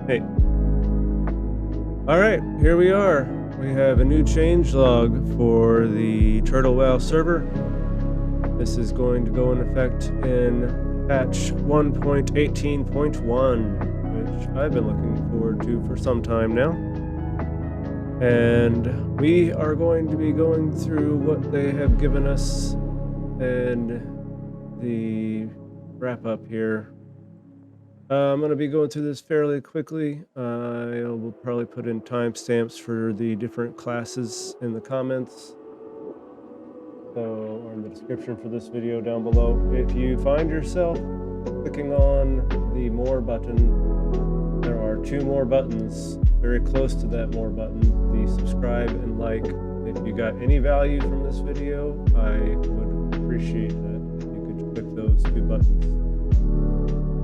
Hey. Alright, here we are. We have a new changelog for the Turtle WoW server. This is going to go in effect in patch 1.18.1, which I've been looking forward to for some time now. And we are going to be going through what they have given us and the wrap up here. I'm going to be going through this fairly quickly. I will probably put in timestamps for the different classes in the comments, or in the description for this video down below. If you find yourself clicking on the more button, there are two more buttons very close to that more button, the subscribe and like. If you got any value from this video, I would appreciate that if you could click those two buttons.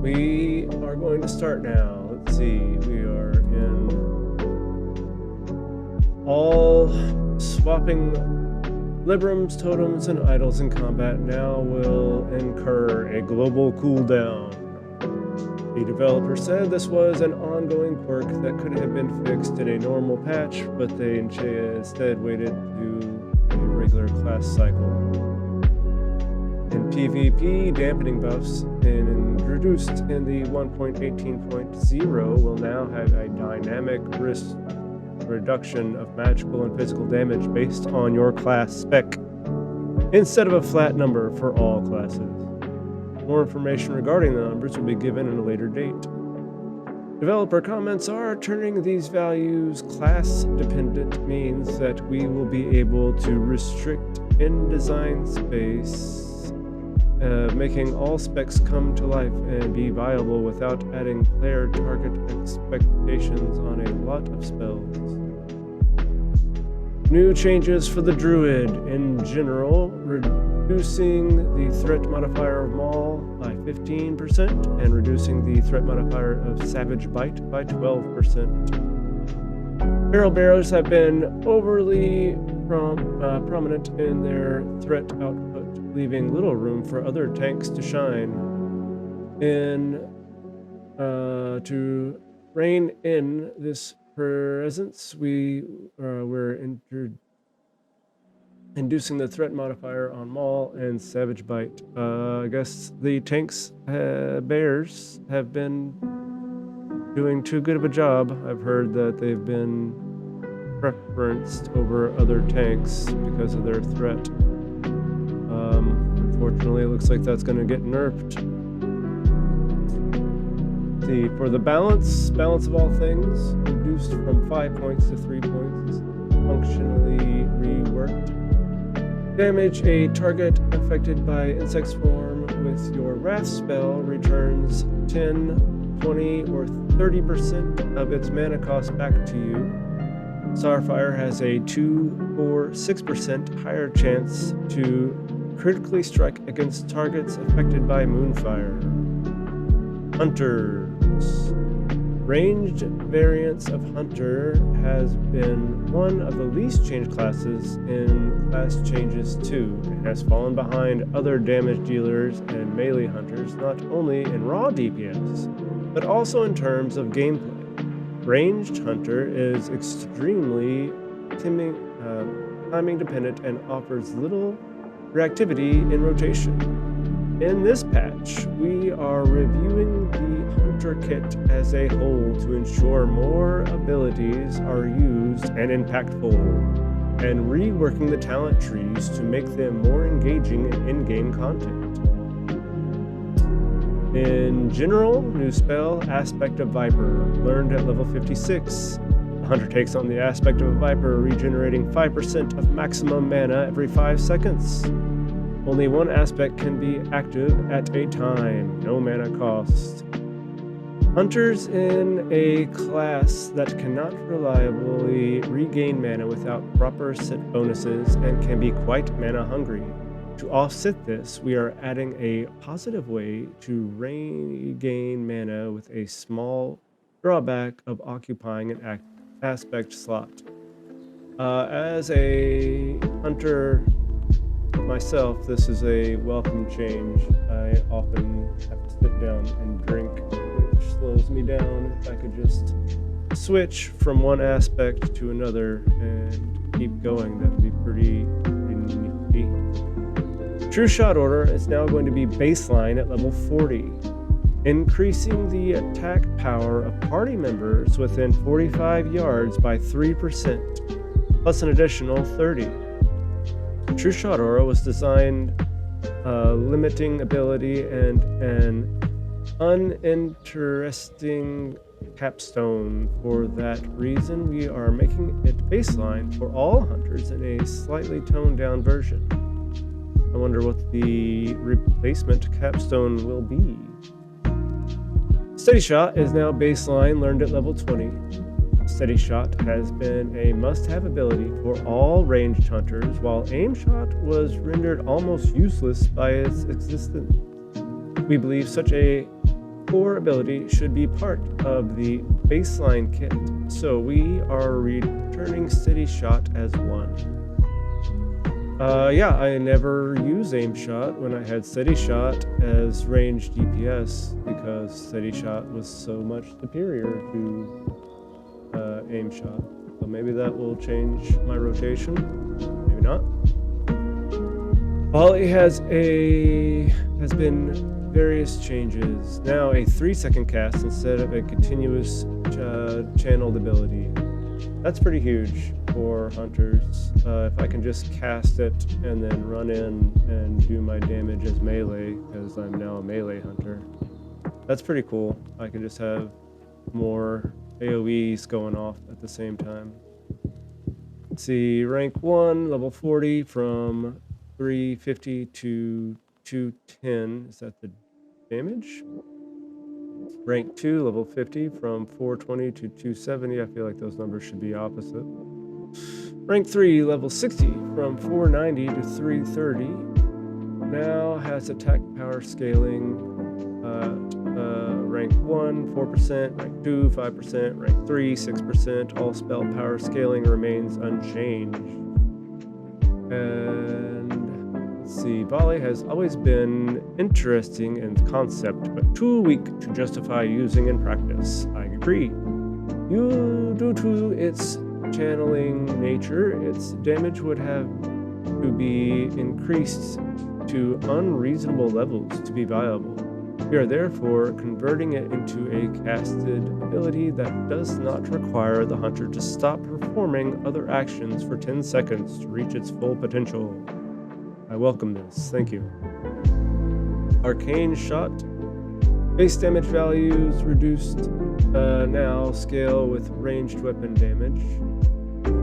We are going to start now. Let's see, we are in all swapping librams, totems, and idols in combat now will incur a global cooldown. The developer said this was an ongoing quirk that could have been fixed in a normal patch, but they instead waited to a regular class cycle. In PvP, dampening buffs introduced in the 1.18.0 will now have a dynamic risk reduction of magical and physical damage based on your class spec, instead of a flat number for all classes. More information regarding the numbers will be given in a later date. Developer comments are turning these values class dependent means that we will be able to restrict in-design space, making all specs come to life and be viable without adding player target expectations on a lot of spells. New changes for the Druid in general, reducing the threat modifier of Maul by 15% and reducing the threat modifier of Savage Bite by 12%. Barrel bearers have been overly prominent in their threat output, leaving little room for other tanks to shine. To rein in this presence, we're inducing the threat modifier on Maul and Savage Bite. I guess the tanks bears have been doing too good of a job. I've heard that they've been preferenced over other tanks because of their threat. Unfortunately, it looks like that's going to get nerfed. See, for the balance of all things, reduced from 5 points to 3 points, functionally reworked. Damage a target affected by insect swarm with your Wrath spell returns 10, 20, or 30% of its mana cost back to you. Starfire has a 2 or 6% higher chance to critically strike against targets affected by Moonfire. Hunters. Ranged variants of Hunter has been one of the least changed classes in class changes 2. It has fallen behind other damage dealers and melee hunters not only in raw DPS, but also in terms of gameplay. Ranged Hunter is extremely timing dependent and offers little reactivity in rotation. In this patch, we are reviewing the Hunter kit as a whole to ensure more abilities are used and impactful, and reworking the talent trees to make them more engaging in-game content. In general, new spell, Aspect of Viper, learned at level 56. The Hunter takes on the Aspect of a Viper, regenerating 5% of maximum mana every 5 seconds. Only one aspect can be active at a time, no mana cost. Hunters in a class that cannot reliably regain mana without proper set bonuses and can be quite mana hungry. To offset this, we are adding a positive way to regain mana with a small drawback of occupying an aspect slot. As a hunter myself, this is a welcome change. I often have to sit down and drink, which slows slows me down. If I could just switch from one aspect to another and keep going, that would be pretty nifty. True shot order is now going to be baseline at level 40, increasing the attack power of party members within 45 yards by 3%, plus an additional 30. True shot aura was designed limiting ability and an uninteresting capstone. For that reason, we are making it baseline for all hunters in a slightly toned down version. I wonder what the replacement capstone will be. Steady Shot is now baseline, learned at level 20. Steady Shot has been a must-have ability for all ranged hunters, while Aim Shot was rendered almost useless by its existence. We believe such a core ability should be part of the baseline kit, so we are returning Steady Shot as one. Yeah, I never use Aim Shot when I had Steady Shot as ranged DPS because Steady Shot was so much superior to Aim Shot. So maybe that will change my rotation. Maybe not. Volley has been various changes. Now a 3-second cast instead of a continuous channeled ability. That's pretty huge for hunters. If I can just cast it and then run in and do my damage as melee, because I'm now a melee hunter, that's pretty cool. I can just have more AoEs going off at the same time. Let's see, rank 1, level 40 from 350 to 210. Is that the damage? Rank 2, level 50 from 420 to 270. I feel like those numbers should be opposite. Rank 3, level 60 from 490 to 330. Now has attack power scaling. Rank 1, 4%, rank 2, 5%, rank 3, 6%. All spell power scaling remains unchanged. And let's see, Volley has always been interesting in concept, but too weak to justify using in practice. I agree. Due to its channeling nature, its damage would have to be increased to unreasonable levels to be viable. We are therefore converting it into a casted ability that does not require the hunter to stop performing other actions for 10 seconds to reach its full potential. I welcome this, thank you. Arcane Shot. Base damage values reduced, now scale with ranged weapon damage.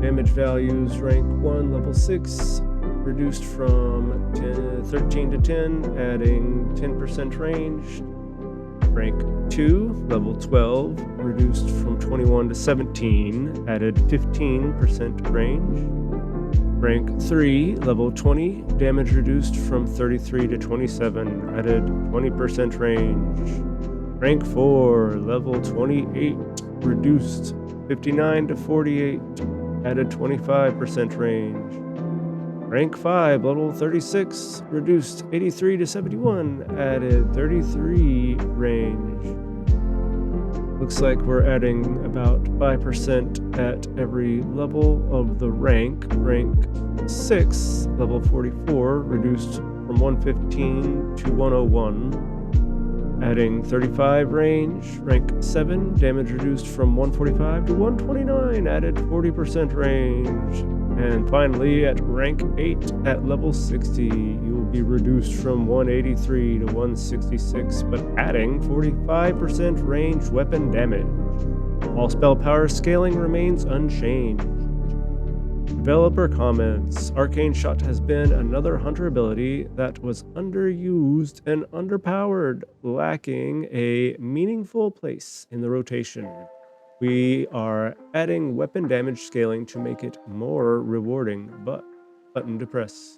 Damage values rank 1, level 6, reduced from 13 to 10, adding 10% range. Rank 2, level 12, reduced from 21 to 17, added 15% range. Rank 3, level 20, damage reduced from 33 to 27, added 20% range. Rank 4, level 28, reduced 59 to 48, added 25% range. Rank 5, level 36, reduced 83 to 71, added 33 range. Looks like we're adding about 5% at every level of the rank. Rank 6, level 44, reduced from 115 to 101, adding 35 range. Rank 7, damage reduced from 145 to 129, added 40% range. And finally, at rank 8, at level 60, you will be reduced from 183 to 166, but adding 45% ranged weapon damage. All spell power scaling remains unchanged. Developer comments. Arcane Shot has been another hunter ability that was underused and underpowered, lacking a meaningful place in the rotation. We are adding weapon damage scaling to make it more rewarding, but button to press.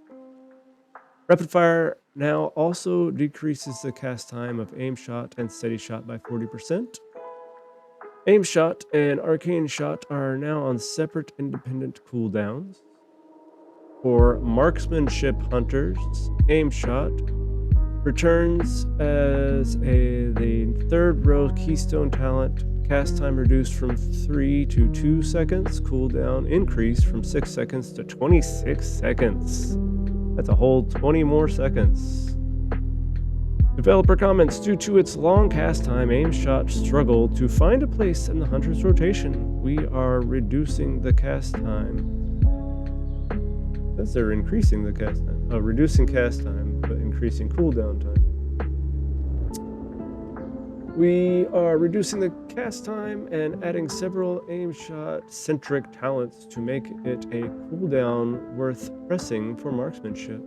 Rapid Fire now also decreases the cast time of Aim Shot and Steady Shot by 40%. Aim Shot and Arcane Shot are now on separate independent cooldowns. For marksmanship hunters, Aim Shot Returns as the third row keystone talent. Cast time reduced from 3 to 2 seconds. Cooldown increased from 6 seconds to 26 seconds. That's a whole 20 more seconds. Developer comments, due to its long cast time, aim shot struggled to find a place in the hunter's rotation. We are reducing the cast time. Says they're increasing the cast time. Reducing cast time, but increasing cooldown time. We are reducing the cast time and adding several aim shot centric talents to make it a cooldown worth pressing for marksmanship.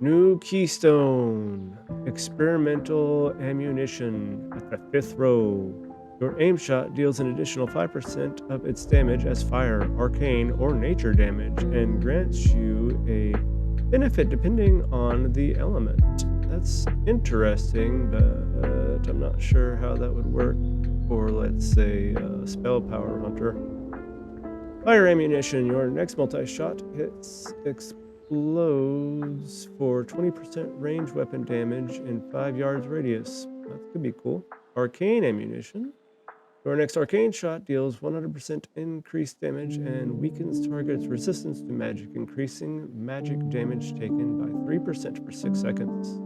New keystone, experimental ammunition at the 5th row. Your aim shot deals an additional 5% of its damage as fire, arcane, or nature damage and grants you a benefit depending on the element. That's interesting, but I'm not sure how that would work for, let's say, spell power hunter. Fire ammunition, your next multi-shot hits explodes for 20% range weapon damage in 5 yards radius. That could be cool. Arcane ammunition. Your next arcane shot deals 100% increased damage and weakens target's resistance to magic, increasing magic damage taken by 3% for 6 seconds.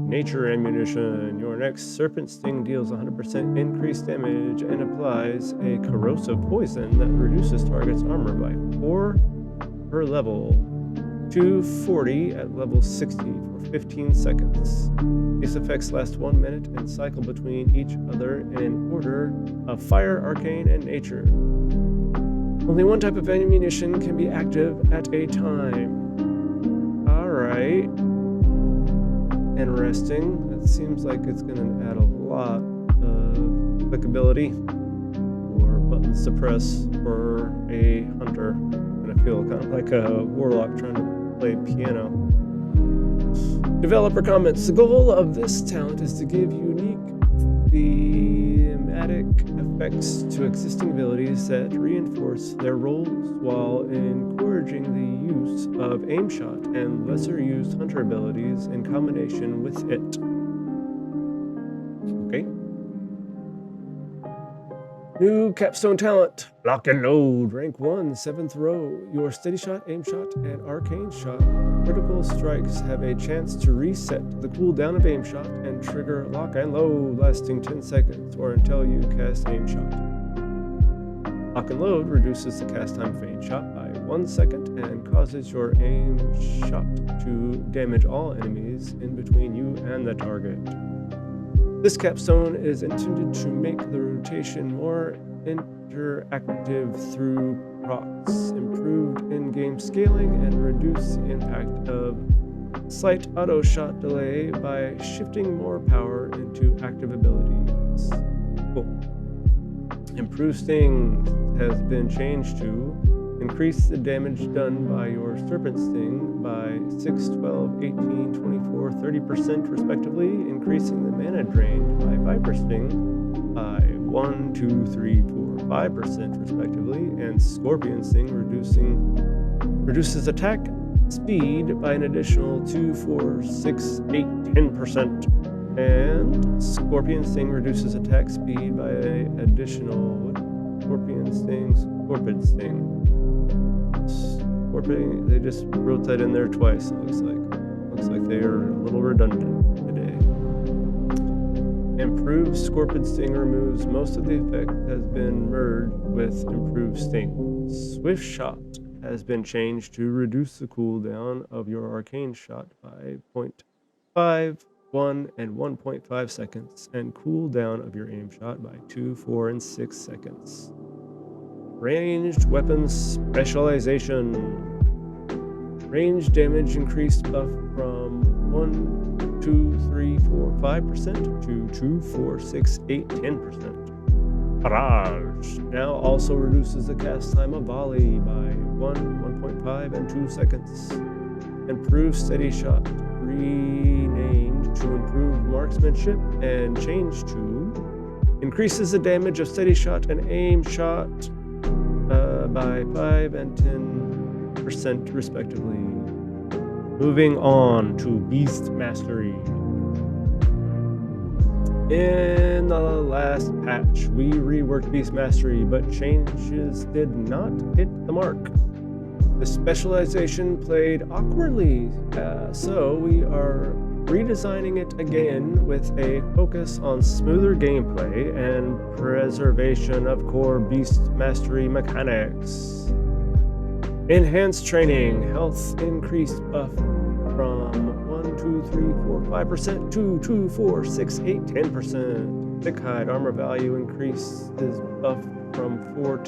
Nature ammunition. Your next serpent sting deals 100% increased damage and applies a corrosive poison that reduces target's armor by 4 per level to 40 at level 60 for 15 seconds. These effects last 1 minute and cycle between each other in order of fire, arcane, and nature. Only one type of ammunition can be active at a time. Alright. Interesting. That seems like it's going to add a lot of clickability or buttons to press for a hunter. I'm going to feel kind of like a warlock trying to play piano. Developer comments, the goal of this talent is to give unique thematic effects to existing abilities that reinforce their roles while encouraging the use of aim shot and lesser used hunter abilities in combination with it. Okay. New capstone talent, lock and load, rank 1, 7th row. Your steady shot, aim shot, and arcane shot critical strikes have a chance to reset the cooldown of aim shot and trigger lock and load lasting 10 seconds or until you cast aim shot. Lock and load reduces the cast time of aim shot by 1 second and causes your aim shot to damage all enemies in between you and the target. This capstone is intended to make the rotation more interactive through procs, improved in-game scaling, and reduce the impact of slight auto-shot delay by shifting more power into active abilities. Cool. Improved Sting has been changed to increase the damage done by your Serpent Sting by 6, 12, 18, 24, 30% respectively, increasing the mana drained by Viper Sting by 1, 2, 3, 4, 5% respectively, and Scorpion Sting reduces attack speed by an additional 2, 4, 6, 8, 10%. And Scorpion Sting reduces attack speed by an additional Scorpion Sting. They just wrote that in there twice, it looks like. Looks like they are a little redundant today. Improved Scorpion Sting removes most of the effect has been merged with Improved Sting. Swift Shot has been changed to reduce the cooldown of your arcane shot by 0.5, 1, and 1.5 seconds, and cooldown of your aim shot by 2, 4, and 6 seconds. Ranged weapons specialization. Range damage increased buff from 1, 2, 3, 4, 5% to 2, 4, 6, 8, 10%. Barrage now also reduces the cast time of volley by 1, 1.5, and 2 seconds. Improved Steady Shot, renamed to Improved Marksmanship and changed to increases the damage of Steady Shot and Aim Shot by 5 and 10% respectively. Moving on to Beast Mastery. In the last patch, we reworked Beast Mastery, but changes did not hit the mark. The specialization played awkwardly, so we are redesigning it again with a focus on smoother gameplay and preservation of core Beast Mastery mechanics. Enhanced training, health increased buff from 1, 2, 3, 4, 5% to 2, 4, 6, 8, 10%. Thick hide armor value increases buff from 4,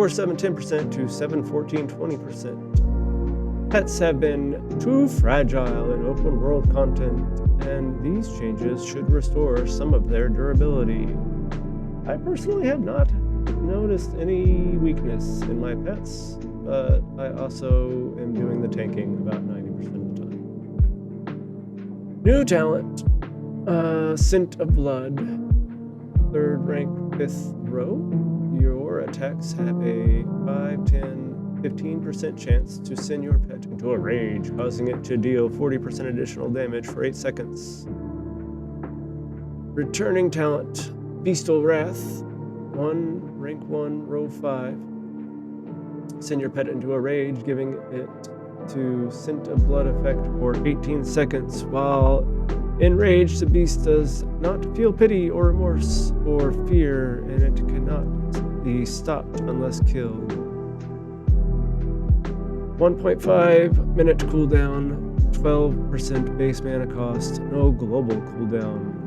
7, 10% to 7, 14, 20%. Pets have been too fragile in open world content, and these changes should restore some of their durability. I personally have not noticed any weakness in my pets, but I also am doing the tanking about 90% of the time. New talent, Scent of Blood, 3rd rank, 5th row. Your attacks have a 5, 10, 15% chance to send your pet into a rage, causing it to deal 40% additional damage for 8 seconds. Returning talent, Beastal Wrath, 1, rank 1, row 5. Send your pet into a rage, giving it to Scent of Blood effect for 18 seconds. While enraged, the beast does not feel pity or remorse or fear, and it cannot be stopped unless killed. 1.5 minute cooldown, 12% base mana cost, no global cooldown.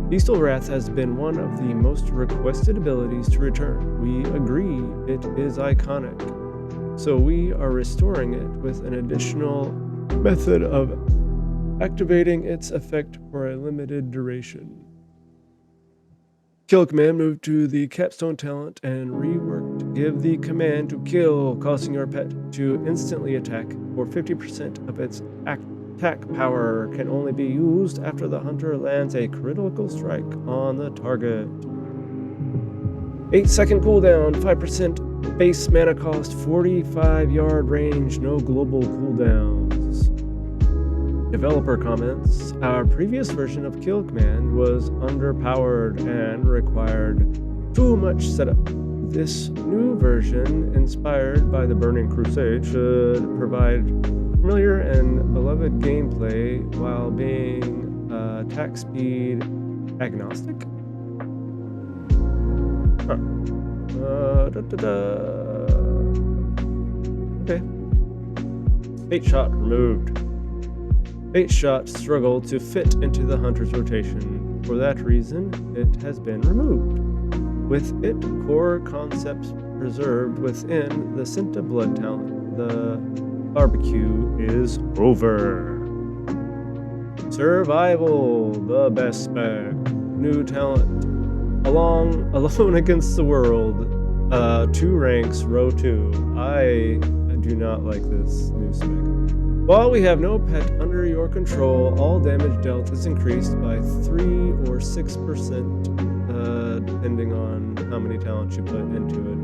Beastal Wrath has been one of the most requested abilities to return. We agree it is iconic, so we are restoring it with an additional method of activating its effect for a limited duration. Kill command moved to the capstone talent and reworked. Give the command to kill, causing your pet to instantly attack for 50% of its attack power. Can only be used after the hunter lands a critical strike on the target. 8-second cooldown, 5% base mana cost, 45-yard range, no global cooldowns. Developer comments, our previous version of Kill Command was underpowered and required too much setup. This new version, inspired by the Burning Crusade, should provide familiar and beloved gameplay while being attack speed agnostic. Okay. Bait shot removed. Bait shot struggled to fit into the hunter's rotation. For that reason, it has been removed. With it, core concepts preserved within the Scent of Blood talent. The barbecue is over. Survival, the best spec. New talent. Alone Against the World. 2 ranks, row 2. I do not like this new spec. While we have no pet under your control, all damage dealt is increased by 3 or 6%, depending on how many talents you put into it.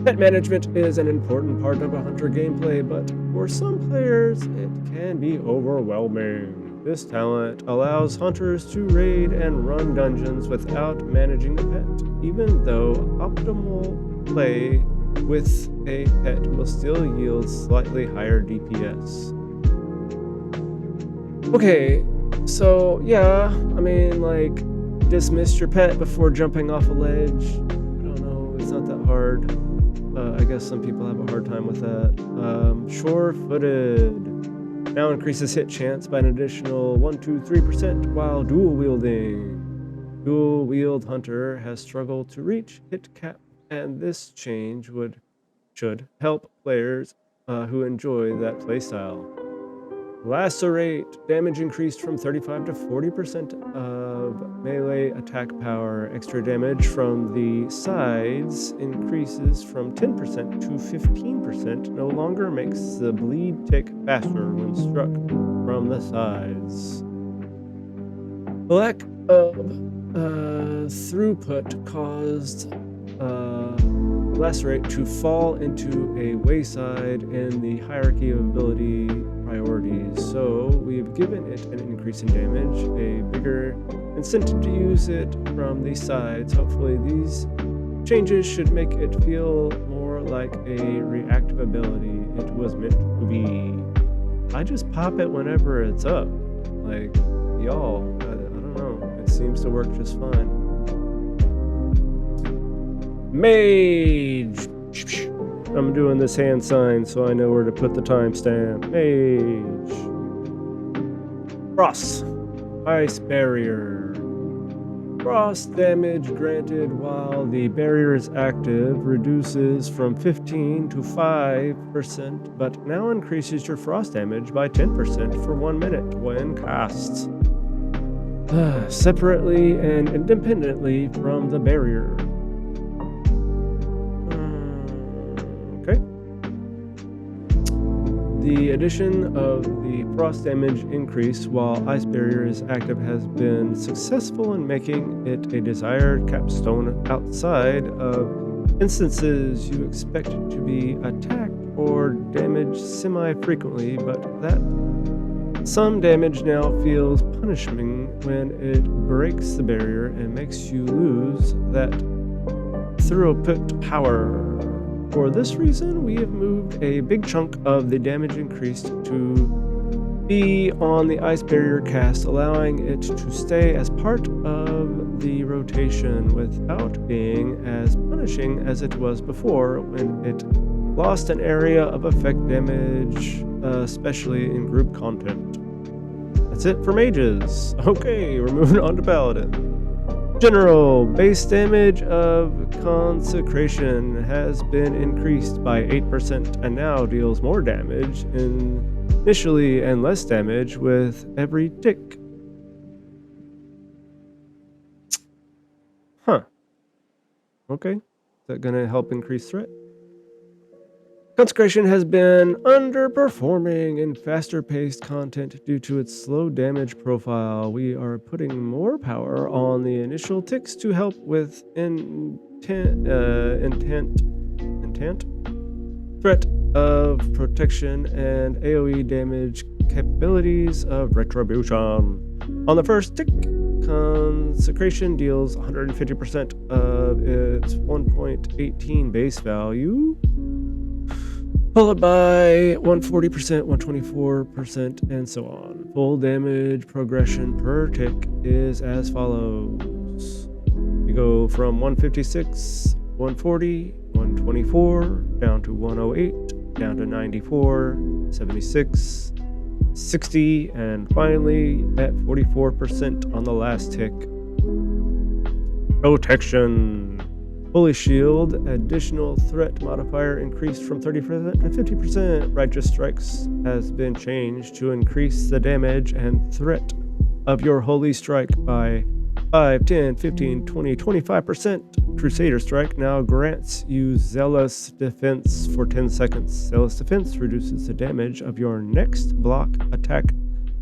Pet management is an important part of a hunter gameplay, but for some players, it can be overwhelming. This talent allows hunters to raid and run dungeons without managing a pet, even though optimal play with a pet will still yield slightly higher DPS. Okay, so yeah, I mean, like, dismiss your pet before jumping off a ledge. I don't know, it's not that hard. I guess some people have a hard time with that. Sure-footed. Now increases hit chance by an additional 1, 2, 3% while dual wielding. Dual wield hunter has struggled to reach hit cap, and this change should help players who enjoy that playstyle. Lacerate, damage increased from 35 to 40% of melee attack power. Extra damage from the sides increases from 10% to 15%. No longer makes the bleed tick faster when struck from the sides. Lack of throughput caused lacerate to fall into a wayside in the hierarchy of ability priorities. So we've given it an increase in damage, a bigger incentive to use it from the sides. Hopefully these changes should make it feel more like a reactive ability it was meant to be. I just pop it whenever it's up. Like, y'all, I don't know. It seems to work just fine. Mage! I'm doing this hand sign so I know where to put the timestamp. Mage. Frost. Ice barrier. Frost damage granted while the barrier is active reduces from 15 to 5%, but now increases your frost damage by 10% for 1 minute when cast. Separately and independently from the barrier. Okay. The addition of the frost damage increase while ice barrier is active has been successful in making it a desired capstone outside of instances you expect to be attacked or damaged semi-frequently, but that some damage now feels punishing when it breaks the barrier and makes you lose that throughput power. For this reason, we have moved a big chunk of the damage increased to be on the ice barrier cast, allowing it to stay as part of the rotation without being as punishing as it was before when it lost an area of effect damage, especially in group content. That's it for mages. Okay, we're moving on to Paladin. General base damage of consecration has been increased by 8% and now deals more damage initially and less damage with every tick. Huh. Okay. Is that going to help increase threat? Consecration has been underperforming in faster-paced content due to its slow damage profile. We are putting more power on the initial ticks to help with intent, threat of protection, and AoE damage capabilities of retribution. On the first tick, consecration deals 150% of its 1.18 base value, followed by 140%, 124%, and so on. Full damage progression per tick is as follows. You go from 156, 140, 124, down to 108, down to 94, 76, 60, and finally at 44% on the last tick. Protection. Holy Shield, additional threat modifier increased from 30% to 50%. Righteous Strikes has been changed to increase the damage and threat of your Holy Strike by 5, 10, 15, 20, 25%. Crusader Strike now grants you Zealous Defense for 10 seconds. Zealous Defense reduces the damage of your next block attack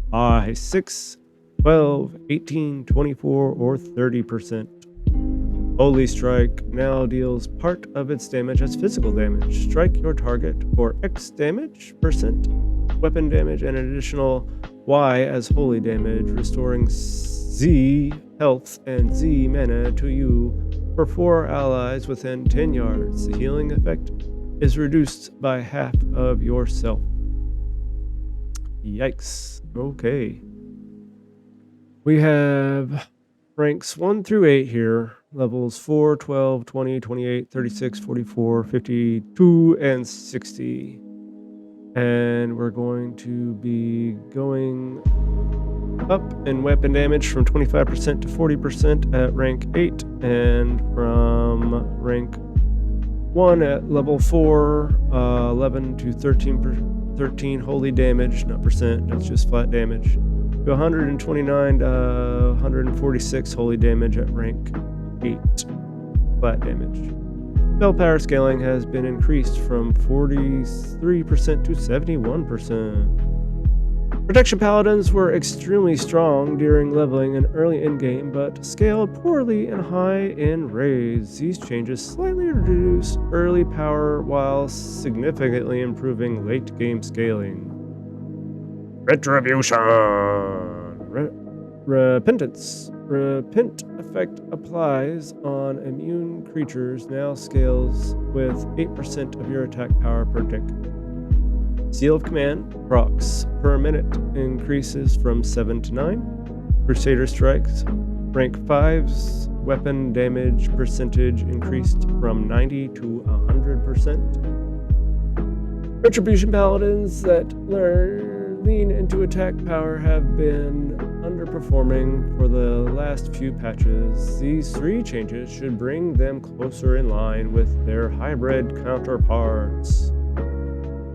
by 6, 12, 18, 24, or 30%. Holy Strike now deals part of its damage as physical damage. Strike your target for X damage, percent, weapon damage, and an additional Y as holy damage, restoring Z health and Z mana to you for 4 allies within 10 yards. The healing effect is reduced by half of yourself. Yikes. Okay. We have ranks 1 through 8 here. Levels 4, 12, 20, 28, 36, 44, 52, and 60. And we're going to be going up in weapon damage from 25% to 40% at rank 8, and from rank 1 at level 4, 11 to 13 holy damage, not percent, that's just flat damage, to 129 to 146 holy damage at rank 8, flat damage. Spell power scaling has been increased from 43% to 71%. Protection Paladins were extremely strong during leveling and early in-game, but scaled poorly in high-end raids. These changes slightly reduce early power while significantly improving late-game scaling. Retribution! Repentance. Repent effect applies on immune creatures, now scales with 8% of your attack power per tick. Seal of Command, procs per minute increases from 7 to 9. Crusader Strikes, rank 5's weapon damage percentage increased from 90 to 100%. Retribution Paladins that lean into attack power have been underperforming for the last few patches. These 3 changes should bring them closer in line with their hybrid counterparts.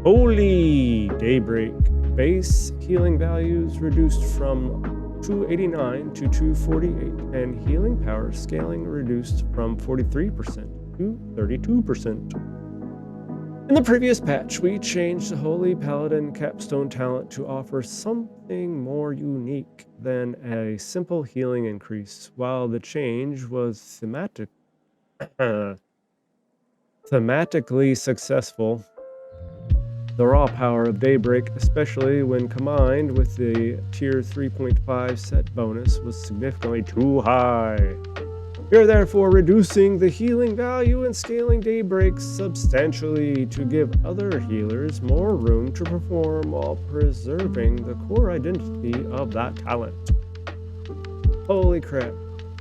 Holy Daybreak. Base healing values reduced from 289 to 248, and healing power scaling reduced from 43% to 32%. In the previous patch, we changed the Holy Paladin capstone talent to offer something more unique than a simple healing increase. While the change was thematically successful, the raw power of Daybreak, especially when combined with the tier 3.5 set bonus, was significantly too high. We are therefore reducing the healing value and scaling Daybreak substantially to give other healers more room to perform while preserving the core identity of that talent. Holy crap.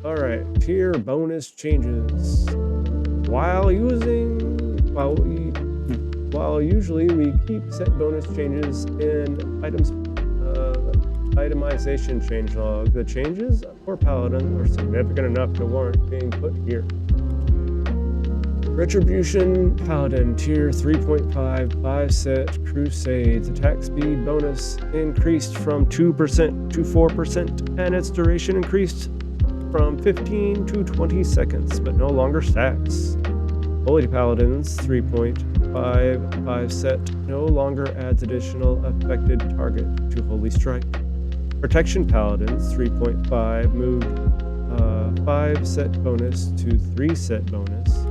Alright, tier bonus changes. While usually we keep set bonus changes in itemization changelog, the changes for Paladin are significant enough to warrant being put here. Retribution Paladin tier 3.5 5-set Crusades attack speed bonus increased from 2% to 4%, and its duration increased from 15 to 20 seconds, but no longer stacks. Holy Paladins 3.5 set no longer adds additional affected target to Holy Strike. Protection Paladins 3.5 moved 5 set bonus to 3 set bonus.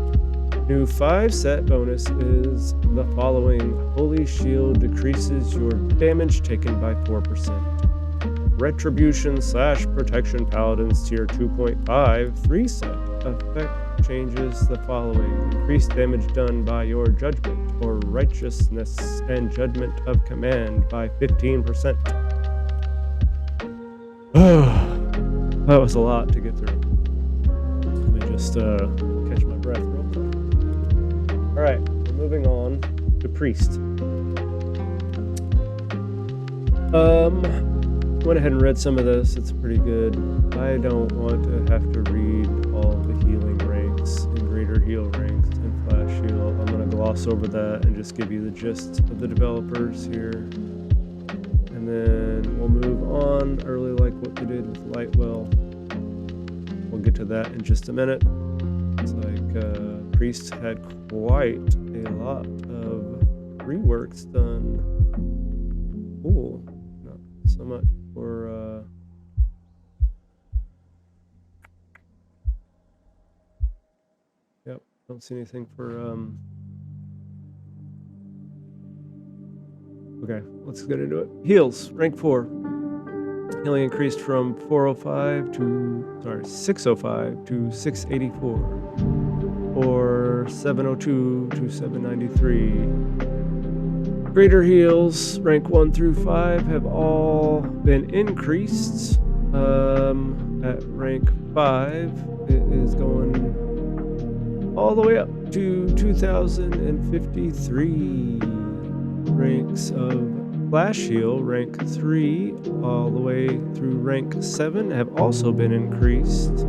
New 5 set bonus is the following. Holy Shield decreases your damage taken by 4%. Retribution / Protection Paladins tier 2.5 3 set effect changes the following. Increased damage done by your judgment or righteousness and judgment of command by 15%. That was a lot to get through. Let me just catch my breath real quick. Alright, we're moving on to Priest. Went ahead and read some of this. It's pretty good. I don't want to have to read all the healing ranks and greater heal ranks and flash heal. I'm going to gloss over that and just give you the gist of the developers here. And then we'll move on. I really like what they did with Lightwell. We'll get to that in just a minute. It's like Priest had quite a lot of reworks done. Cool. Not so much for yep, don't see anything for okay, let's get into it. Heals, rank 4. Healing increased from 605 to 684, or 702 to 793. Greater heals, rank 1 through 5, have all been increased. At rank 5, it is going all the way up to 2,053 ranks of Flash Heal, rank 3, all the way through rank 7, have also been increased,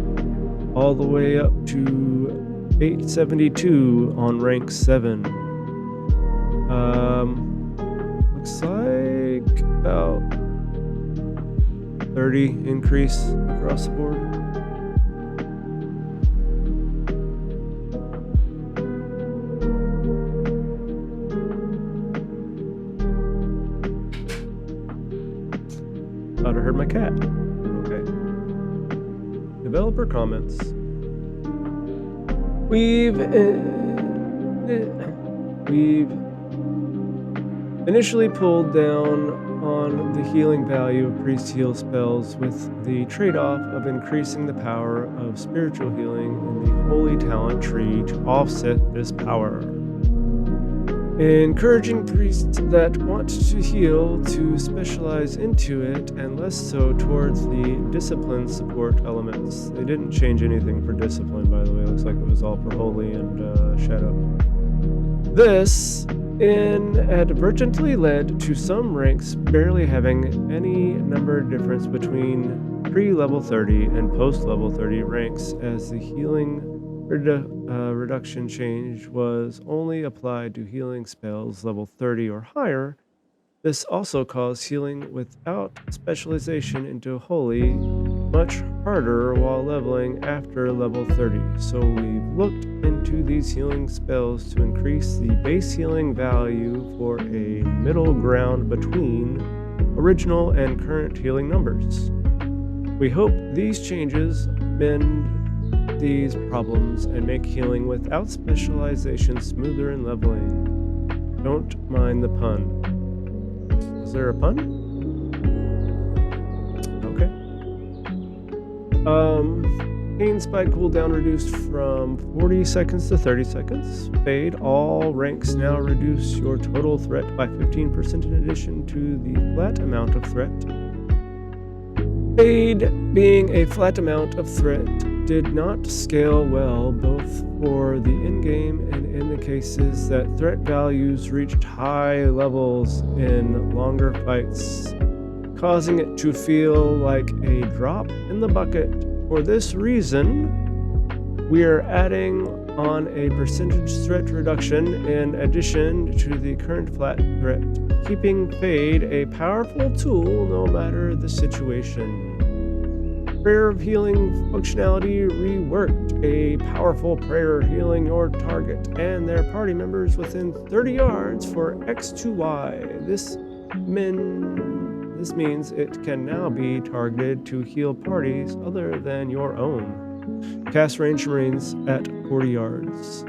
all the way up to 872 on rank 7. Looks like about 30 increase across the board. my cat. Okay. Developer comments. We've initially pulled down on the healing value of priest heal spells with the trade-off of increasing the power of spiritual healing in the holy talent tree to offset this power. Encouraging priests that want to heal to specialize into it and less so towards the discipline support elements. They didn't change anything for discipline, by the way. It looks like it was all for holy and shadow. This inadvertently led to some ranks barely having any number difference between pre-level 30 and post-level 30 ranks, as the healing reduction change was only applied to healing spells level 30 or higher. This also caused healing without specialization into holy much harder while leveling after level 30. So we've looked into these healing spells to increase the base healing value for a middle ground between original and current healing numbers. We hope these changes mend these problems and make healing without specialization smoother in leveling. Don't mind the pun. Was there a pun? Okay. Pain spike cooldown reduced from 40 seconds to 30 seconds. Fade. All ranks now reduce your total threat by 15% in addition to the flat amount of threat. Fade, being a flat amount of threat, did not scale well both for the in-game and in the cases that threat values reached high levels in longer fights, causing it to feel like a drop in the bucket. For this reason, we are adding on a percentage threat reduction in addition to the current flat threat, keeping Fade a powerful tool no matter the situation. Prayer of Healing functionality reworked. A powerful prayer healing your target and their party members within 30 yards for X to Y. This means it can now be targeted to heal parties other than your own. Cast range Marines at 40 yards.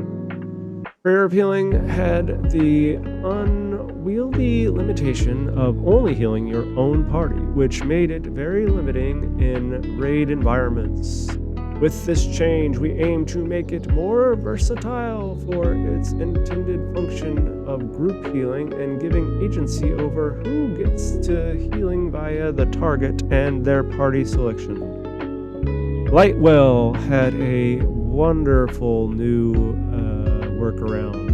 Prayer of Healing had the unwieldy limitation of only healing your own party, which made it very limiting in raid environments. With this change, we aim to make it more versatile for its intended function of group healing and giving agency over who gets to healing via the target and their party selection. Lightwell had a wonderful new workaround.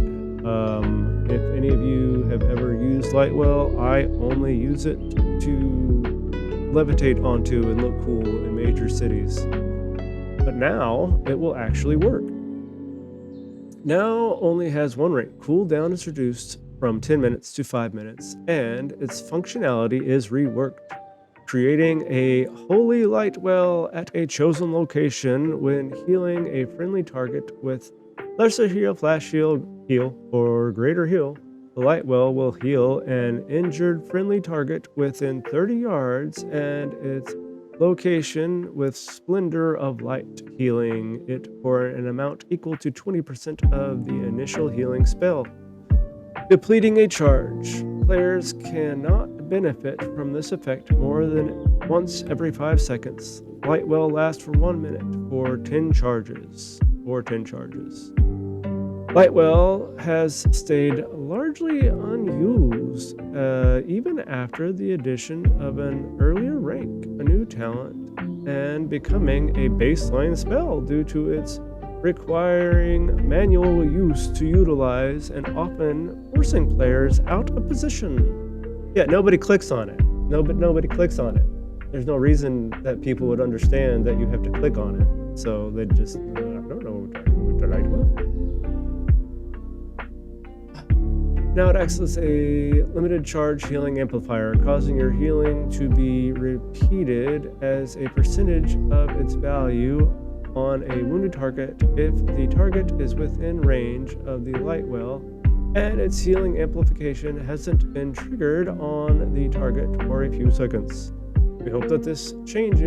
If any of you have ever used Lightwell, I only use it to levitate onto and look cool in major cities. But now it will actually work. Now only has one rank. Cooldown is reduced from 10 minutes to 5 minutes, and its functionality is reworked, creating a holy Lightwell at a chosen location when healing a friendly target with lesser heal, flash heal, or greater heal. The Lightwell will heal an injured friendly target within 30 yards and its location with Splendor of Light, healing it for an amount equal to 20% of the initial healing spell. Depleting a charge. Players cannot benefit from this effect more than once every 5 seconds. Lightwell lasts for 1 minute for 10 charges. Lightwell has stayed largely unused, even after the addition of an earlier rank, a new talent, and becoming a baseline spell due to its requiring manual use to utilize and often forcing players out of position. Yeah, nobody clicks on it. Nobody clicks on it. There's no reason that people would understand that you have to click on it. So they just, I don't know what the right way. Now it acts as a limited charge healing amplifier, causing your healing to be repeated as a percentage of its value on a wounded target if the target is within range of the Lightwell and its healing amplification hasn't been triggered on the target for a few seconds. We hope that this change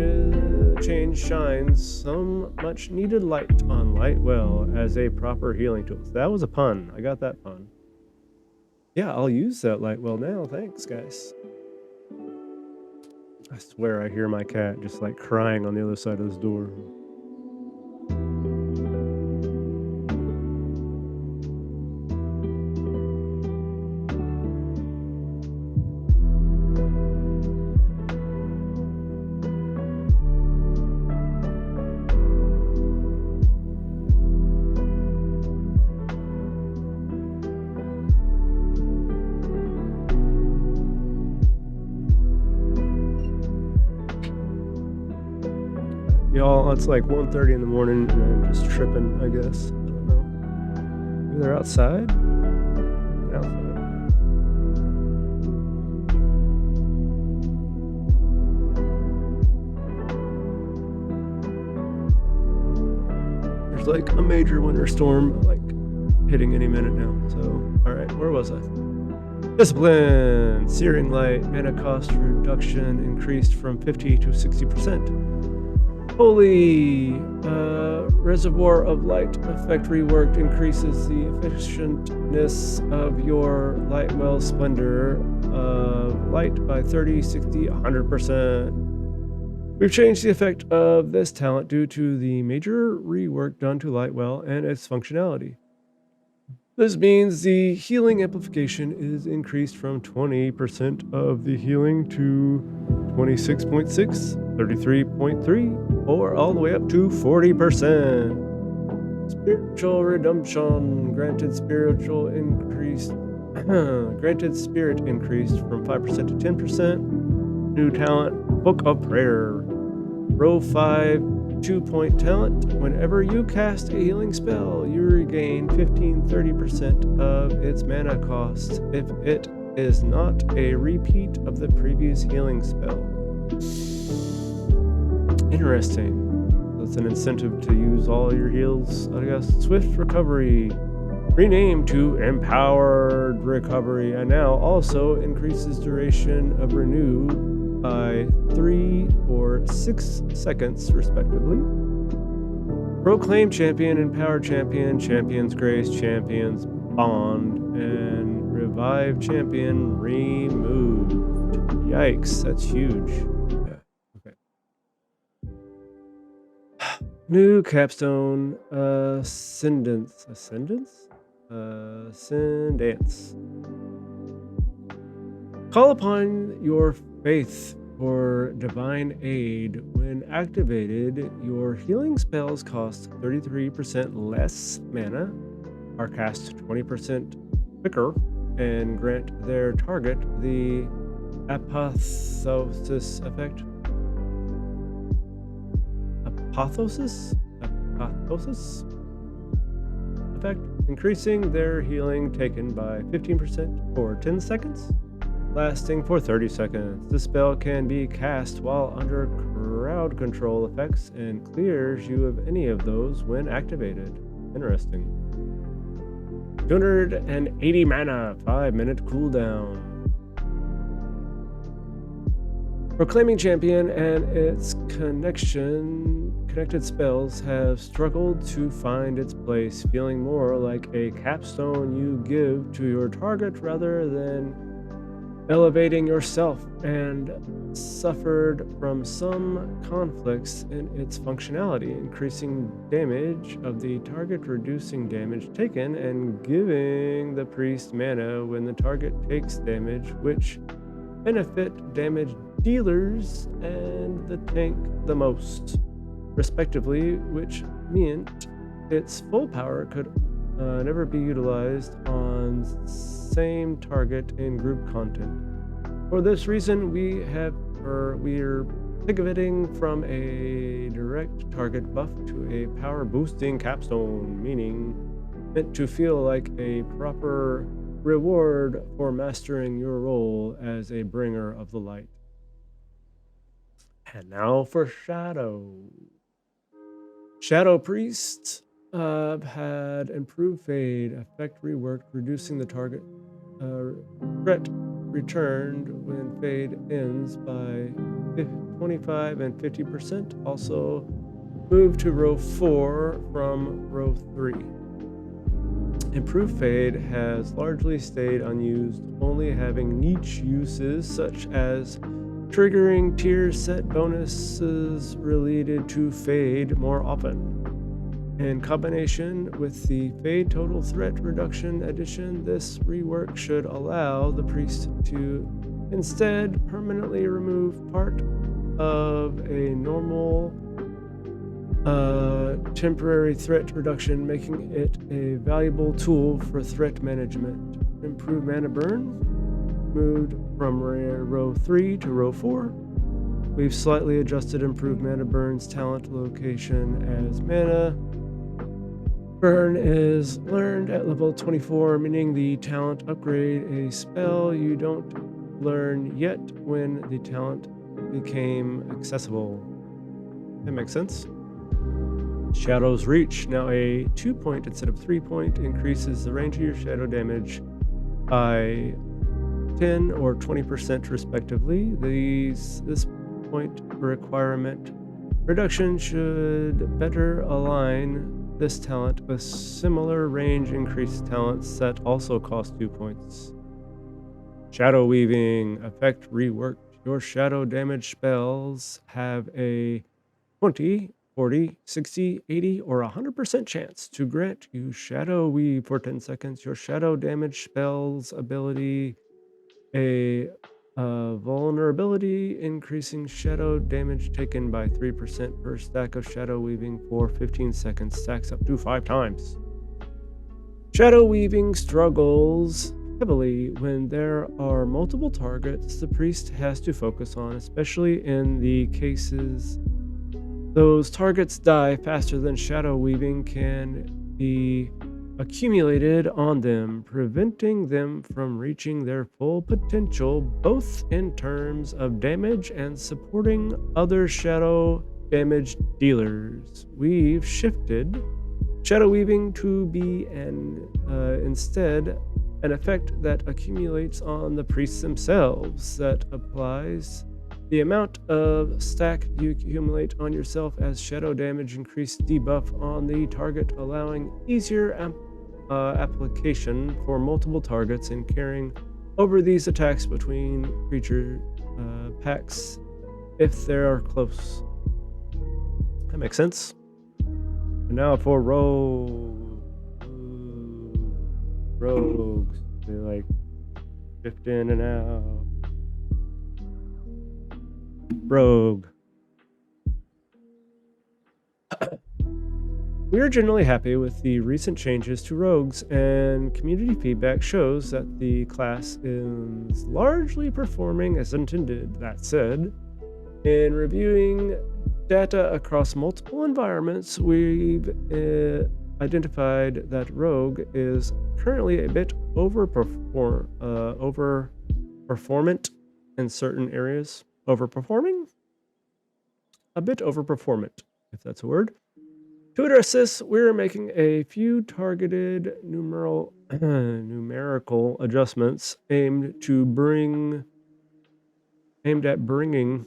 shines some much needed light on Lightwell as a proper healing tool. That was a pun. I got that pun. Yeah, I'll use that Lightwell now. Thanks, guys. I swear I hear my cat just like crying on the other side of this door. Y'all, it's like 1:30 in the morning and I'm just tripping, I guess. I don't know. Maybe they're outside? Outside. There's like a major winter storm like hitting any minute now. So, alright, where was I? Discipline! Searing Light, mana cost reduction increased from 50 to 60%. Holy Reservoir of Light effect reworked increases the efficientness of your Lightwell Splendor of Light by 30, 60, 100%. We've changed the effect of this talent due to the major rework done to Lightwell and its functionality. This means the healing amplification is increased from 20% of the healing to 26.6, 33.3, or all the way up to 40%. Spiritual redemption granted spiritual increased granted spirit increased from 5% to 10%. New talent, Book of Prayer. Row 5 2-point talent. Whenever you cast a healing spell, you regain 15-30% of its mana cost if it is not a repeat of the previous healing spell. Interesting. That's an incentive to use all your heals, I guess. Swift Recovery. Renamed to Empowered Recovery, and now also increases duration of renew by 3 or 6 seconds, respectively. Proclaim Champion, Empowered Champion, Champion's Grace, Champion's Bond, and Revive Champion removed. Yikes, that's huge. Yeah, okay. New capstone, Ascendance. Call upon your faith for divine aid. When activated, your healing spells cost 33% less mana, are cast 20% quicker, and grant their target the Apotheosis effect. Apotheosis effect, increasing their healing taken by 15% for 10 seconds, lasting for 30 seconds. This spell can be cast while under crowd control effects and clears you of any of those when activated. Interesting. 280 mana, 5-minute cooldown. Proclaiming Champion and its connected spells have struggled to find its place, feeling more like a capstone you give to your target rather than elevating yourself, and suffered from some conflicts in its functionality, increasing damage of the target, reducing damage taken, and giving the priest mana when the target takes damage, which benefit damage dealers and the tank the most, respectively, which meant its full power could never be utilized on same target in group content. For this reason, we're pivoting from a direct target buff to a power boosting capstone, meaning meant to feel like a proper reward for mastering your role as a bringer of the light. And now for Shadow. Shadow Priest had improved fade effect reworked, reducing the target threat returned when fade ends by 25 and 50% also moved to row 4 from row 3. Improved Fade has largely stayed unused, only having niche uses such as triggering tier set bonuses related to Fade more often. In combination with the Fade Total Threat Reduction addition, this rework should allow the priest to instead permanently remove part of a normal temporary threat reduction, making it a valuable tool for threat management. Improved Mana Burn moved from row 3 to row 4. We've slightly adjusted Improved Mana Burn's talent location as Mana Burn is learned at level 24, meaning the talent upgrade a spell you don't learn yet when the talent became accessible. That makes sense. Shadow's Reach, now a 2-point instead of 3-point, increases the range of your shadow damage by 10 or 20% respectively. This point requirement reduction should better align this talent with similar range increased talents that also cost 2 points. Shadow Weaving effect reworked. Your shadow damage spells have a 20, 40, 60, 80, or 100% chance to grant you Shadow Weave for 10 seconds. Your shadow damage spells ability a vulnerability, increasing shadow damage taken by 3% per stack of shadow weaving for 15 seconds, stacks up to 5 times. Shadow weaving struggles heavily when there are multiple targets the priest has to focus on, especially in the cases those targets die faster than shadow weaving can be accumulated on them, preventing them from reaching their full potential, both in terms of damage and supporting other shadow damage dealers. We've shifted shadow weaving to be instead an effect that accumulates on the priests themselves, that applies the amount of stack you accumulate on yourself as shadow damage increased debuff on the target, allowing easier application for multiple targets and carrying over these attacks between creature packs if they are close. That makes sense. And now for rogues. They like shift in and out. Rogue. We are generally happy with the recent changes to rogues, and community feedback shows that the class is largely performing as intended. That said, in reviewing data across multiple environments, we've identified that rogue is currently a bit overperformant in certain areas. Overperforming? A bit overperformant, if that's a word. To address this, we're making a few targeted numerical adjustments aimed at bringing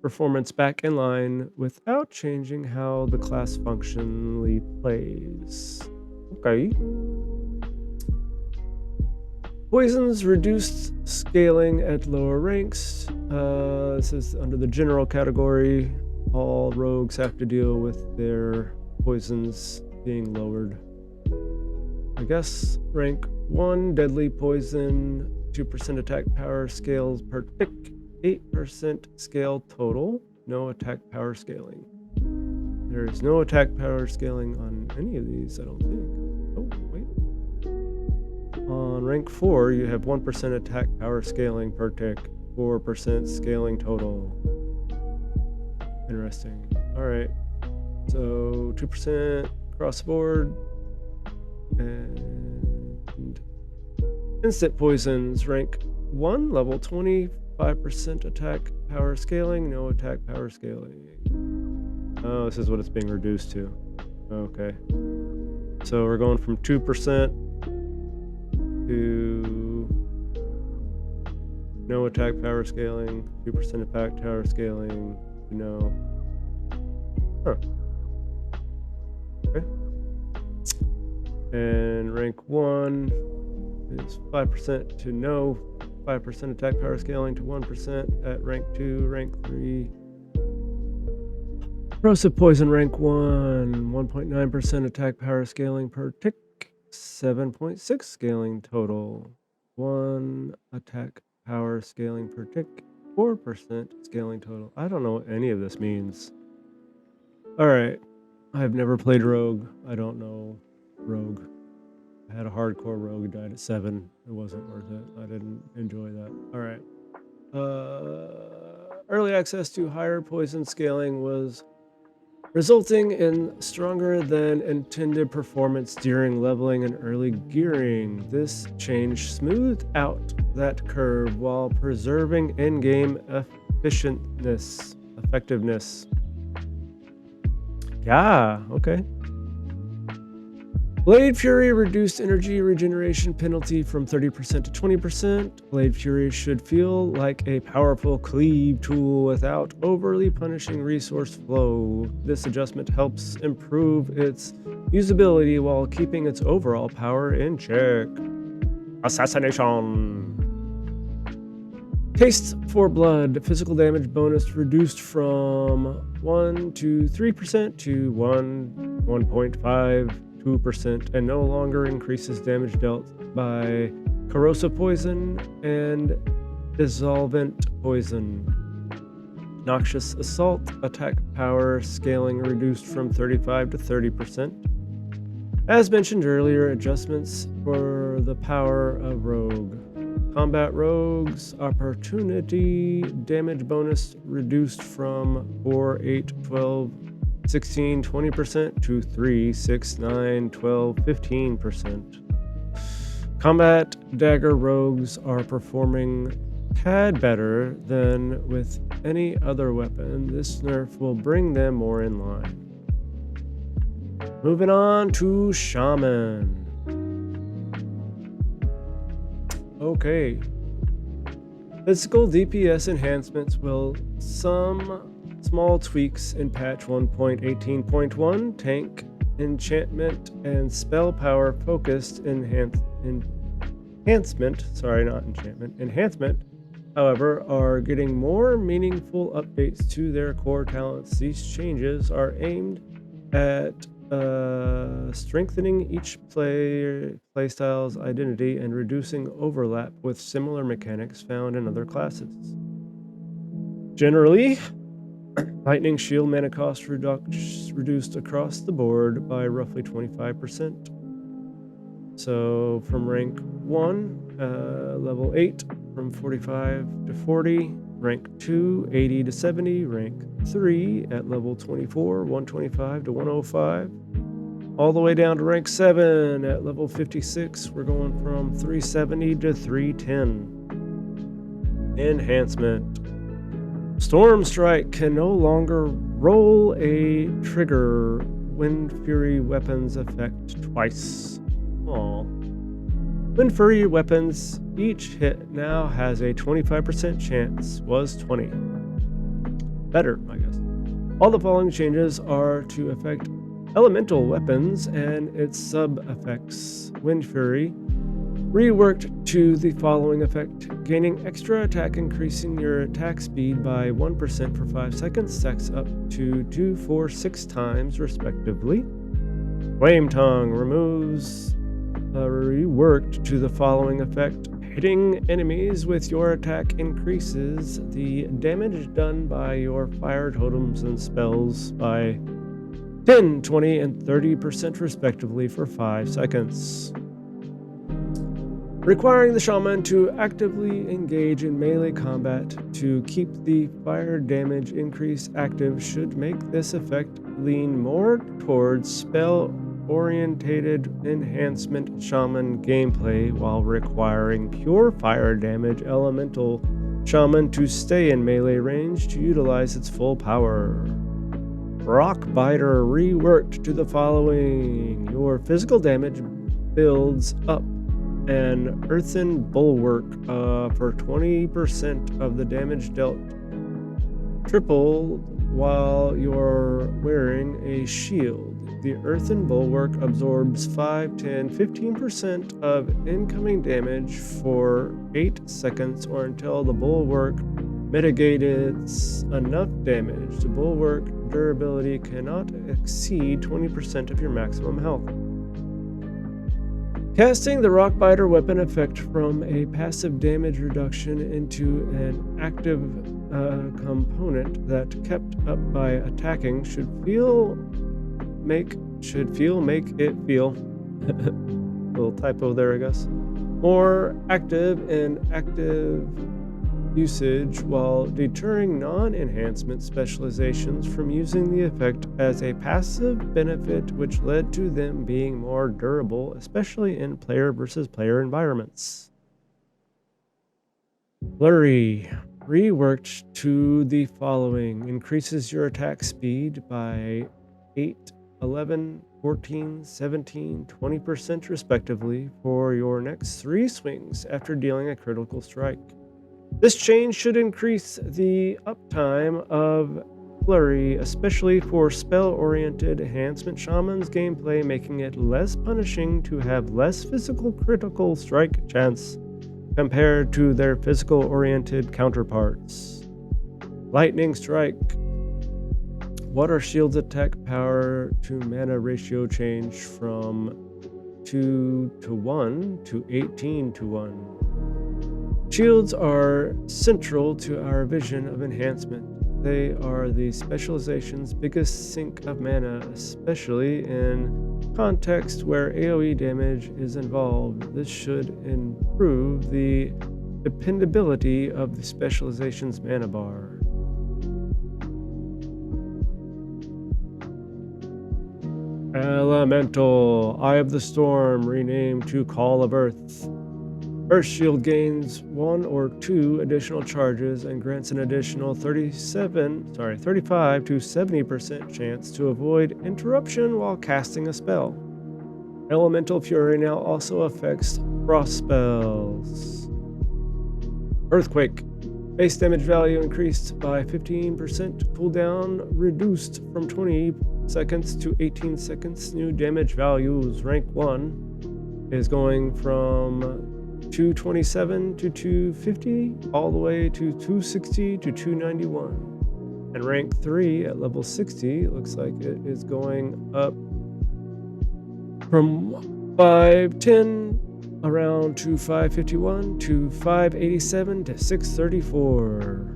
performance back in line without changing how the class functionally plays. Okay. Poisons reduced scaling at lower ranks. This is under the general category. All rogues have to deal with their poisons being lowered. I guess rank 1 deadly poison, 2% attack power scales per tick, 8% scale total, no attack power scaling. There is no attack power scaling on any of these, I don't think. Oh, wait. On rank 4, you have 1% attack power scaling per tick, 4% scaling total. Interesting. Alright. So 2% across the board. And instant poisons, rank 1, level 20, 5% attack power scaling, no attack power scaling. Oh, this is what it's being reduced to. Okay. So we're going from 2% to no attack power scaling, 2% attack power scaling, no. Huh. Okay. And rank 1 is 5% to no, 5% attack power scaling to 1% at rank 2, rank 3. Corrosive poison rank 1, 1.9% attack power scaling per tick, 7.6 scaling total. 1 attack power scaling per tick, 4% scaling total. I don't know what any of this means. Alright. I've never played Rogue. I don't know Rogue. I had a hardcore Rogue who died at 7. It wasn't worth it. I didn't enjoy that. Alright. Early access to higher poison scaling was resulting in stronger than intended performance during leveling and early gearing. This change smoothed out that curve while preserving in-game effectiveness. Yeah, okay. Blade Fury reduced energy regeneration penalty from 30% to 20%. Blade Fury should feel like a powerful cleave tool without overly punishing resource flow. This adjustment helps improve its usability while keeping its overall power in check. Assassination. Taste for Blood. Physical damage bonus reduced from 1 to 3% to 1.52% and no longer increases damage dealt by corrosive poison and dissolvent poison. Noxious Assault. Attack power scaling reduced from 35 to 30%. As mentioned earlier, adjustments for the power of Rogue. Combat Rogues. Opportunity damage bonus reduced from 4, 8, 12, 16, 20% to 3, 6, 9, 12, 15%. Combat Dagger Rogues are performing tad better than with any other weapon. This nerf will bring them more in line. Moving on to Shaman. Okay. Physical DPS enhancements will some small tweaks in patch 1.18.1. Tank enchantment and spell power focused enhancement, however, are getting more meaningful updates to their core talents. These changes are aimed at strengthening each playstyle's identity and reducing overlap with similar mechanics found in other classes. Generally, Lightning Shield mana cost reduced across the board by roughly 25%. So from rank 1, level 8, from 45 to 40, rank 2, 80 to 70, rank 3 at level 24, 125 to 105, all the way down to rank 7 at level 56, we're going from 370 to 310. Enhancement. Storm Strike can no longer roll a trigger Wind Fury weapons effect twice. Aww. Wind Fury weapons, each hit now has a 25% chance, was 20. Better, I guess. All the following changes are to affect elemental weapons and its sub-effects. Wind Fury reworked to the following effect: gaining extra attack, increasing your attack speed by 1% for 5 seconds, stacks up to 2, 4, 6 times respectively. Flame Tongue reworked to the following effect: hitting enemies with your attack increases the damage done by your fire totems and spells by 10, 20, and 30% respectively for 5 seconds. Requiring the Shaman to actively engage in melee combat to keep the fire damage increase active should make this effect lean more towards spell-orientated enhancement Shaman gameplay while requiring pure fire damage elemental Shaman to stay in melee range to utilize its full power. Rockbiter reworked to the following: your physical damage builds up an earthen bulwark for 20% of the damage dealt, triple while you're wearing a shield. The earthen bulwark absorbs 5, 10, 15% of incoming damage for 8 seconds or until the bulwark mitigates enough damage. The bulwark durability cannot exceed 20% of your maximum health. Casting the Rockbiter weapon effect from a passive damage reduction into an active component that kept up by attacking should make it feel little typo there, I guess, more active in active usage while deterring non-enhancement specializations from using the effect as a passive benefit, which led to them being more durable, especially in player versus player environments. Flurry, reworked to the following: increases your attack speed by 8, 11, 14, 17, 20% respectively for your next 3 swings after dealing a critical strike. This change should increase the uptime of Flurry, especially for spell-oriented enhancement shamans gameplay, making it less punishing to have less physical critical strike chance compared to their physical-oriented counterparts. Lightning Strike. Water Shield's attack power to mana ratio changed from 2:1 to 18:1. Shields are central to our vision of enhancement. They are the specialization's biggest sink of mana, especially in context where AoE damage is involved. This should improve the dependability of the specialization's mana bar. Elemental. Eye of the Storm, renamed to Call of Earth. Earth Shield gains 1 or 2 additional charges and grants an additional 35 to 70% chance to avoid interruption while casting a spell. Elemental Fury now also affects frost spells. Earthquake. Base damage value increased by 15%. Cooldown reduced from 20 seconds to 18 seconds. New damage values. Rank 1 is going from 227 to 250 all the way to 260 to 291, and rank 3 at level 60 looks like it is going up from 510 around to 551 to 587 to 634.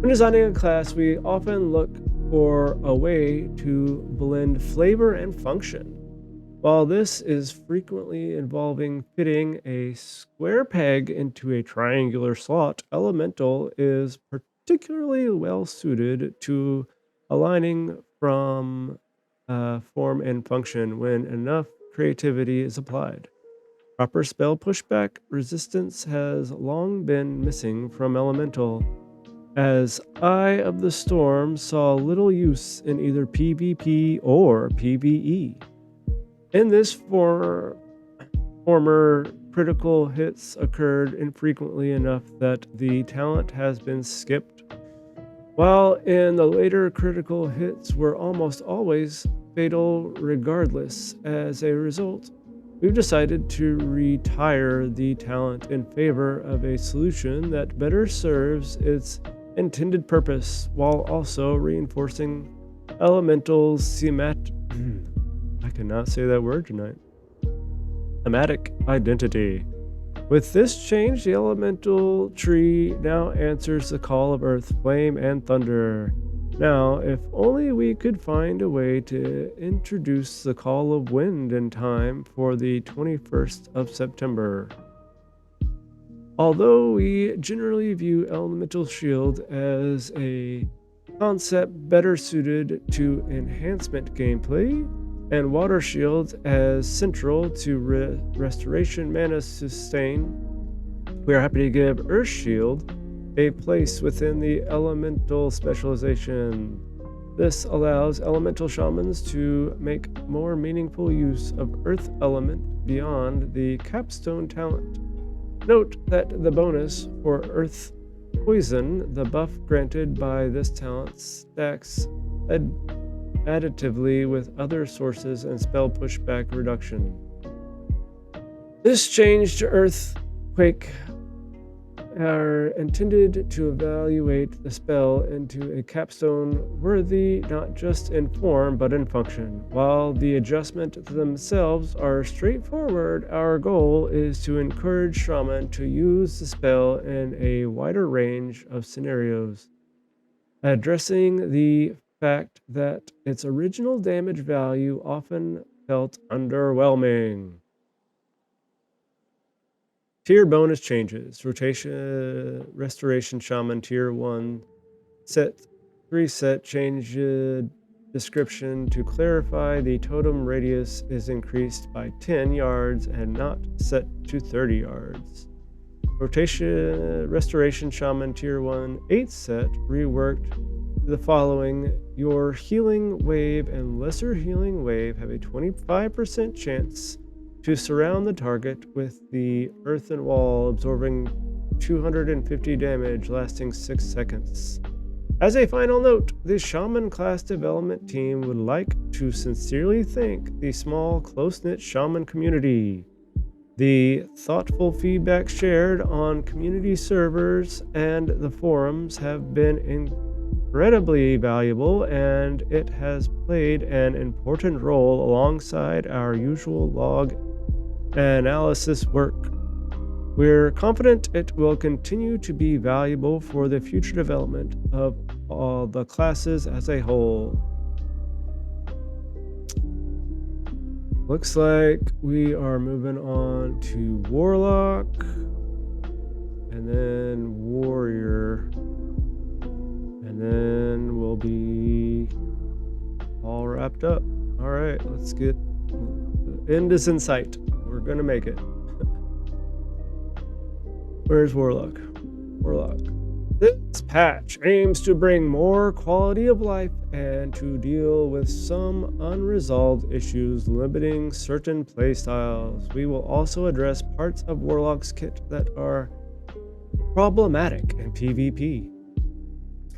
When designing a class, we often look for a way to blend flavor and function. While this is frequently involving fitting a square peg into a triangular slot, Elemental is particularly well suited to aligning from form and function when enough creativity is applied. Proper spell pushback resistance has long been missing from Elemental, as Eye of the Storm saw little use in either PvP or PvE. In this former critical hits occurred infrequently enough that the talent has been skipped, while in the later critical hits were almost always fatal regardless. As a result, we've decided to retire the talent in favor of a solution that better serves its intended purpose while also reinforcing Elemental's I cannot say that word tonight. Thematic identity. With this change, the elemental tree now answers the call of earth, flame, and thunder. Now, if only we could find a way to introduce the call of wind in time for the 21st of September. Although we generally view Elemental Shield as a concept better suited to enhancement gameplay, and Water Shield as central to restoration mana sustain, we are happy to give Earth Shield a place within the elemental specialization. This allows elemental shamans to make more meaningful use of earth element beyond the capstone talent. Note that the bonus for earth poison, the buff granted by this talent, stacks additively with other sources and spell pushback reduction. This change to Earthquake are intended to evaluate the spell into a capstone worthy not just in form but in function. While the adjustments themselves are straightforward, our goal is to encourage Shaman to use the spell in a wider range of scenarios, addressing the fact that its original damage value often felt underwhelming. Tier bonus changes. Restoration Shaman Tier 1 set reset change description to clarify the totem radius is increased by 10 yards and not set to 30 yards. Restoration Shaman Tier 1 8th set reworked the following. Your healing wave and lesser healing wave have a 25% chance to surround the target with the earthen wall, absorbing 250 damage lasting 6 seconds. As a final note, the Shaman class development team would like to sincerely thank the small, close-knit Shaman community. The thoughtful feedback shared on community servers and the forums have been incredibly valuable, and it has played an important role alongside our usual log analysis work. We're confident it will continue to be valuable for the future development of all the classes as a whole. Looks like we are moving on to Warlock and then Warrior, and then we'll be all wrapped up. All right, let's get end is in sight. We're gonna make it. Where's Warlock? Warlock. This patch aims to bring more quality of life and to deal with some unresolved issues limiting certain playstyles. We will also address parts of Warlock's kit that are problematic in PvP.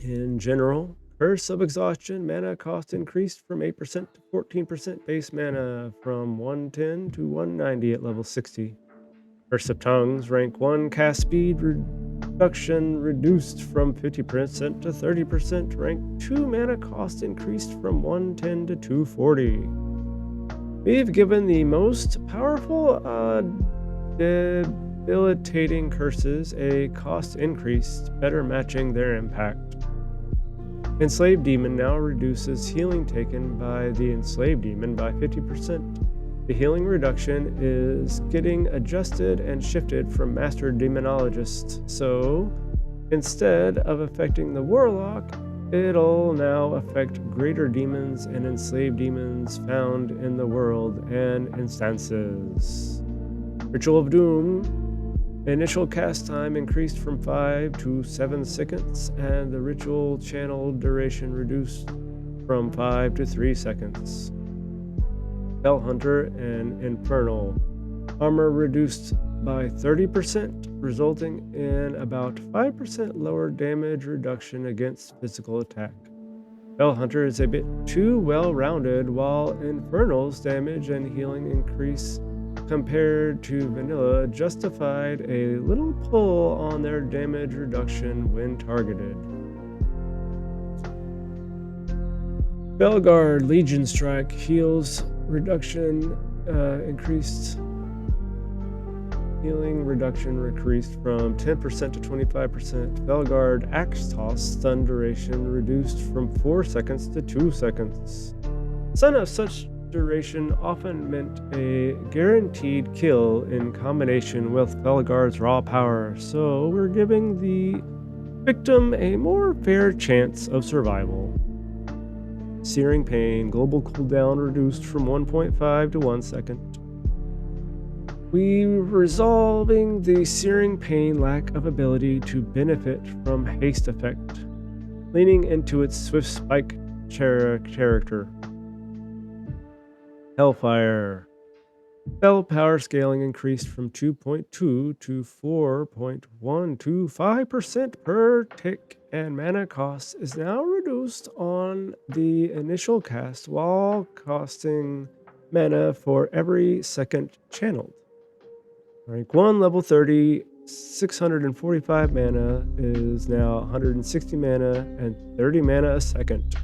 In general, Curse of Exhaustion mana cost increased from 8% to 14% base mana from 110 to 190 at level 60. Curse of Tongues rank 1 cast speed reduction reduced from 50% to 30%. Rank 2 mana cost increased from 110 to 240. We've given the most powerful debilitating curses a cost increase, better matching their impact. Enslaved Demon now reduces healing taken by the Enslaved Demon by 50%. The healing reduction is getting adjusted and shifted from Master Demonologist, so instead of affecting the Warlock, it'll now affect greater demons and enslaved demons found in the world and instances. Ritual of Doom. Initial cast time increased from 5 to 7 seconds, and the ritual channel duration reduced from 5 to 3 seconds. Spell Hunter and Infernal. Armor reduced by 30%, resulting in about 5% lower damage reduction against physical attack. Spell Hunter is a bit too well-rounded, while Infernal's damage and healing increase compared to vanilla justified a little pull on their damage reduction when targeted. Belguard Legion Strike heals reduction increased. Healing reduction increased from 10% to 25%. Belguard Axe Toss stun duration reduced from 4 seconds to 2 seconds. Son of such duration often meant a guaranteed kill in combination with Belguard's raw power, so we're giving the victim a more fair chance of survival. Searing Pain, global cooldown reduced from 1.5 to 1 second. We're resolving the Searing Pain lack of ability to benefit from haste effect, leaning into its swift spike character. Hellfire. Spell power scaling increased from 2.2 to 4.125% per tick, and mana cost is now reduced on the initial cast while costing mana for every second channeled. Rank 1, level 30, 645 mana is now 160 mana and 30 mana a second.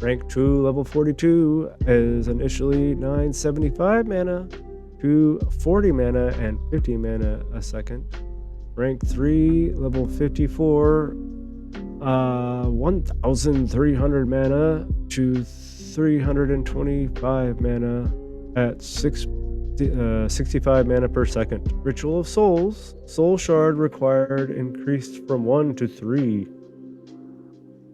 Rank 2, level 42 is initially 975 mana to 40 mana and 50 mana a second. Rank 3, level 54, 1300 mana to 325 mana at 65 mana per second. Ritual of Souls, Soul Shard required increased from 1 to 3.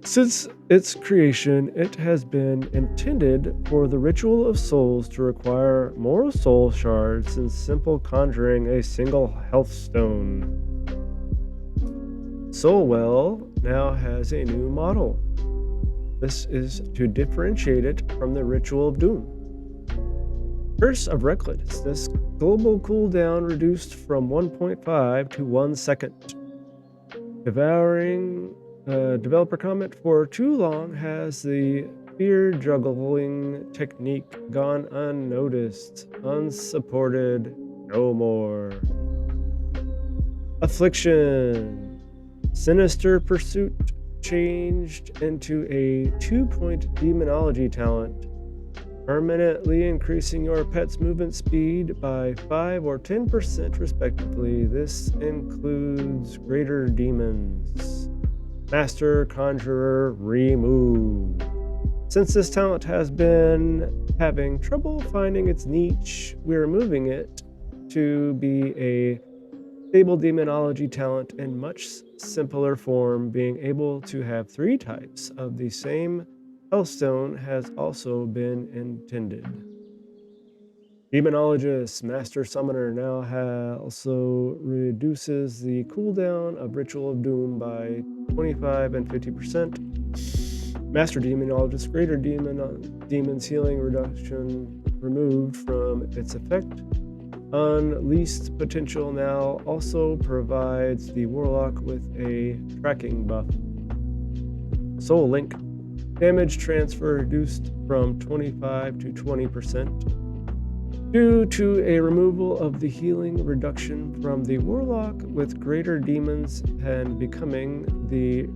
Since its creation, it has been intended for the Ritual of Souls to require more soul shards than simple conjuring a single health stone. Soulwell now has a new model. This is to differentiate it from the Ritual of Doom. Curse of Recklessness, global cooldown reduced from 1.5 to 1 second. Devouring developer comment: for too long has the fear juggling technique gone unnoticed, unsupported, no more. Affliction. Sinister Pursuit changed into a 2-point demonology talent, permanently increasing your pet's movement speed by 5 or 10% respectively. This includes greater demons. Master Conjurer removed. Since this talent has been having trouble finding its niche, we're moving it to be a stable demonology talent in much simpler form. Being able to have 3 types of the same healthstone has also been intended. Demonologist Master Summoner now also reduces the cooldown of Ritual of Doom by 25 and 50%. Master Demonologist Greater Demon's Healing reduction removed from its effect. Unleashed Potential now also provides the Warlock with a tracking buff. Soul Link. Damage transfer reduced from 25 to 20%. Due to a removal of the healing reduction from the Warlock with greater demons and becoming the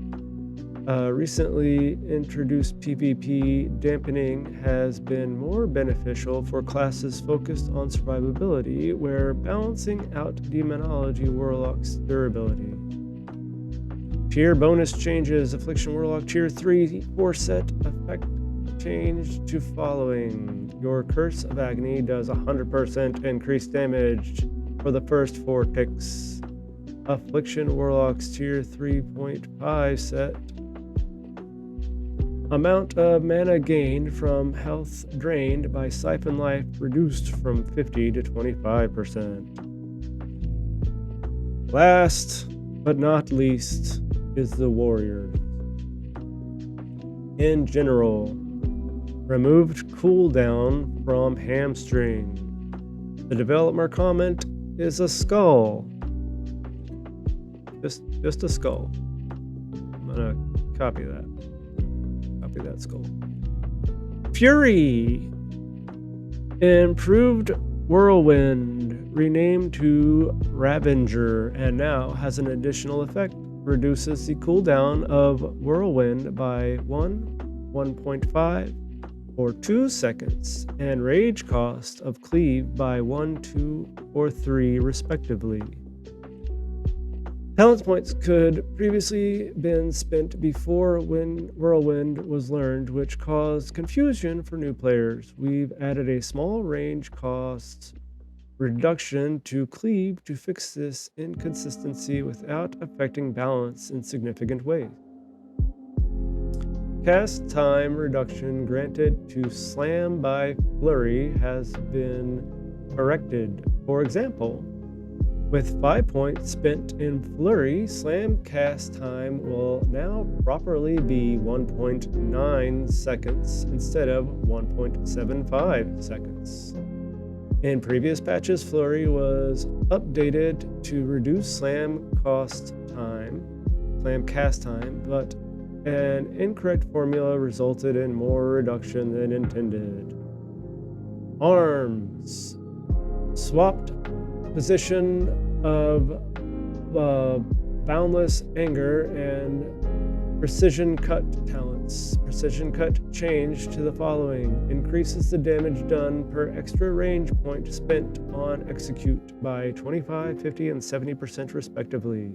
recently introduced PvP, dampening has been more beneficial for classes focused on survivability, where balancing out Demonology Warlock's durability. Tier bonus changes. Affliction Warlock Tier 3 4-set effect changed to following. Your Curse of Agony does 100% increased damage for the first 4 ticks. Affliction Warlock's Tier 3.5 set. Amount of mana gained from health drained by Siphon Life reduced from 50 to 25%. Last but not least is the Warrior. In general, removed cooldown from Hamstring. The developer comment is a skull. Just a skull. I'm gonna copy that. Copy that skull. Fury. Improved Whirlwind, renamed to Ravager, and now has an additional effect. Reduces the cooldown of Whirlwind by 1.5 or 2 seconds, and rage cost of cleave by 1, 2, or 3 respectively. Talent points could previously been spent before when Whirlwind was learned, which caused confusion for new players. We've added a small range cost reduction to cleave to fix this inconsistency without affecting balance in significant ways. Cast time reduction granted to Slam by Flurry has been corrected. For example, With 5 points spent in Flurry, Slam cast time will now properly be 1.9 seconds instead of 1.75 seconds. In previous patches, Flurry was updated to reduce Slam cast time, but an incorrect formula resulted in more reduction than intended. Arms. Swapped position of Boundless Anger and Precision Cut talents. Precision Cut change to the following. Increases the damage done per extra range point spent on Execute by 25, 50, and 70% respectively.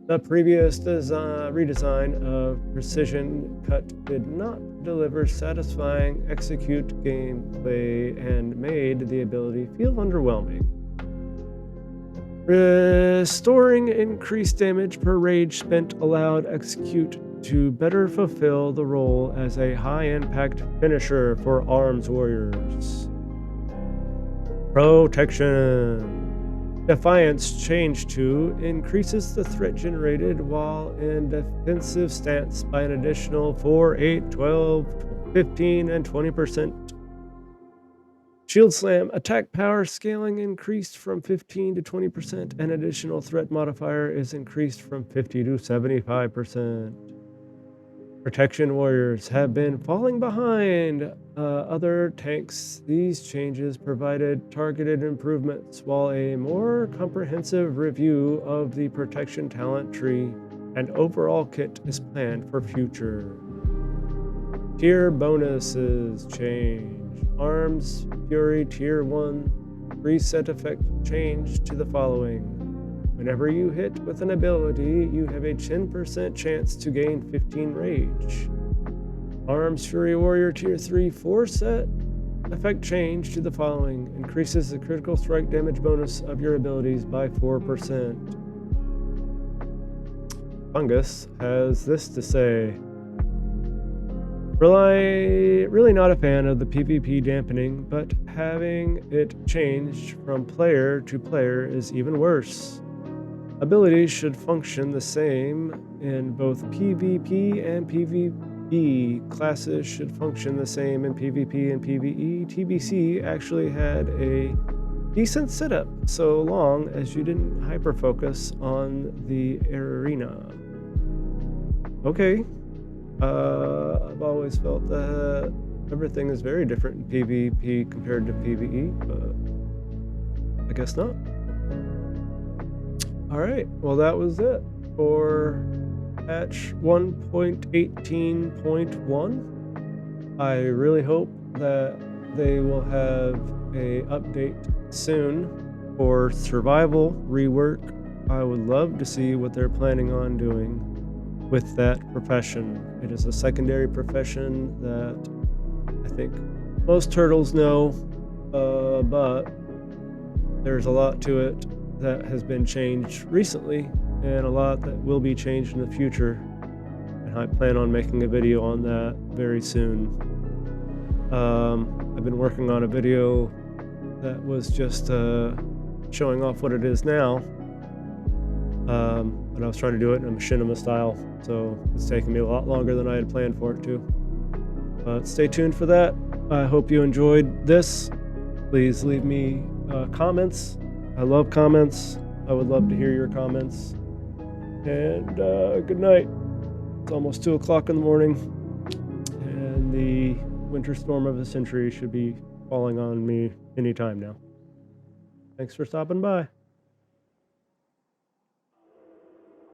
The previous redesign of Precision Cut did not deliver satisfying Execute gameplay and made the ability feel underwhelming. Restoring increased damage per rage spent allowed Execute to better fulfill the role as a high-impact finisher for arms warriors. Protection. Defiance change to increases the threat generated while in defensive stance by an additional 4, 8, 12, 15, and 20%. Shield Slam attack power scaling increased from 15 to 20%, and additional threat modifier is increased from 50 to 75%. Protection warriors have been falling behind other tanks. These changes provided targeted improvements, while a more comprehensive review of the protection talent tree and overall kit is planned for future. Tier bonuses change. Arms Fury Tier 1 reset effect change to the following. Whenever you hit with an ability, you have a 10% chance to gain 15 rage. Arms Fury Warrior Tier 3 4-set effect change to the following. Increases the critical strike damage bonus of your abilities by 4%. Fungus has this to say. Really not a fan of the PvP dampening, but having it changed from player to player is even worse. Abilities should function the same in both PvP and PvE. Classes should function the same in PvP and PvE. TBC actually had a decent setup so long as you didn't hyper-focus on the arena. Okay. I've always felt that everything is very different in PvP compared to PvE, but I guess not. Alright, well that was it for patch 1.18.1. I really hope that they will have a update soon for survival rework. I would love to see what they're planning on doing with that profession. It is a secondary profession that I think most turtles know, but there's a lot to it that has been changed recently and a lot that will be changed in the future, and I plan on making a video on that very soon. I've been working on a video that was just showing off what it is now, but I was trying to do it in a machinima style, so it's taking me a lot longer than I had planned for it to. But stay tuned for that. I hope you enjoyed this. Please leave me comments. I love comments. I would love to hear your comments. And good night. It's almost 2 o'clock in the morning, and the winter storm of the century should be falling on me anytime now. Thanks for stopping by.